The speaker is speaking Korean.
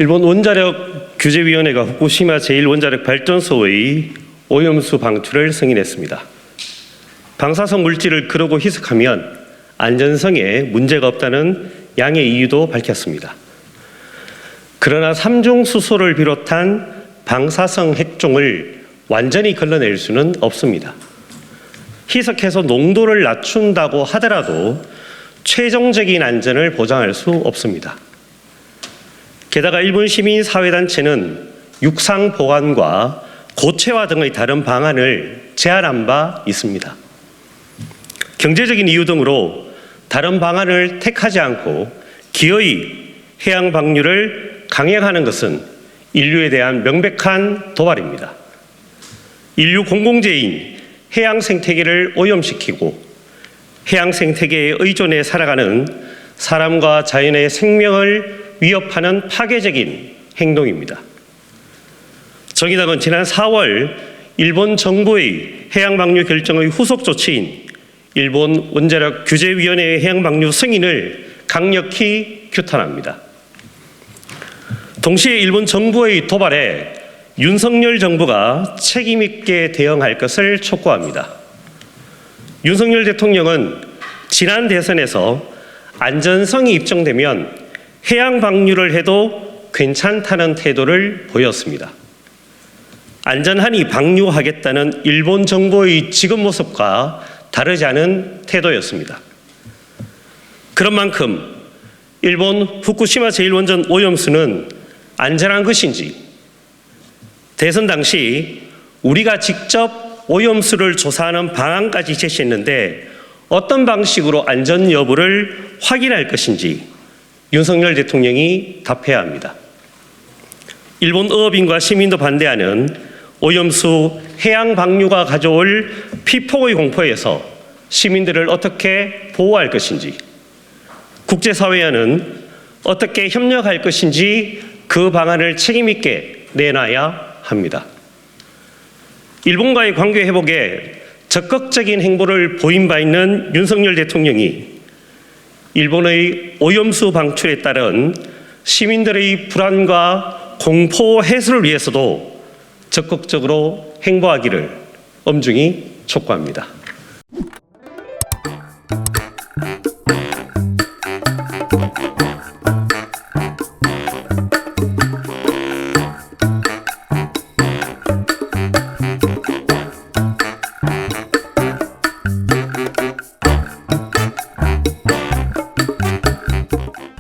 일본 원자력 규제위원회가 후쿠시마 제1원자력 발전소의 오염수 방출을 승인했습니다. 방사성 물질을 그러고 희석하면 안전성에 문제가 없다는 양해 이유도 밝혔습니다. 그러나 삼중수소를 비롯한 방사성 핵종을 완전히 걸러낼 수는 없습니다. 희석해서 농도를 낮춘다고 하더라도 최종적인 안전을 보장할 수 없습니다. 게다가 일본 시민사회단체는 육상 보관과 고체화 등의 다른 방안을 제안한 바 있습니다. 경제적인 이유 등으로 다른 방안을 택하지 않고 기어이 해양 방류를 강행하는 것은 인류에 대한 명백한 도발입니다. 인류 공공재인 해양 생태계를 오염시키고 해양 생태계에 의존해 살아가는 사람과 자연의 생명을 위협하는 파괴적인 행동입니다. 정의당은 지난 4월 일본 정부의 해양 방류 결정의 후속 조치인 일본 원자력 규제위원회의 해양 방류 승인을 강력히 규탄합니다. 동시에 일본 정부의 도발에 윤석열 정부가 책임 있게 대응할 것을 촉구합니다. 윤석열 대통령은 지난 대선에서 안전성이 입증되면 해양 방류를 해도 괜찮다는 태도를 보였습니다. 안전하니 방류하겠다는 일본 정부의 지금 모습과 다르지 않은 태도였습니다. 그런 만큼 일본 후쿠시마 제1원전 오염수는 안전한 것인지, 대선 당시 우리가 직접 오염수를 조사하는 방안까지 제시했는데 어떤 방식으로 안전 여부를 확인할 것인지 윤석열 대통령이 답해야 합니다. 일본 어업인과 시민도 반대하는 오염수 해양 방류가 가져올 피폭의 공포에서 시민들을 어떻게 보호할 것인지, 국제사회와는 어떻게 협력할 것인지 그 방안을 책임 있게 내놔야 합니다. 일본과의 관계 회복에 적극적인 행보를 보인 바 있는 윤석열 대통령이 일본의 오염수 방출에 따른 시민들의 불안과 공포 해소를 위해서도 적극적으로 행보하기를 엄중히 촉구합니다.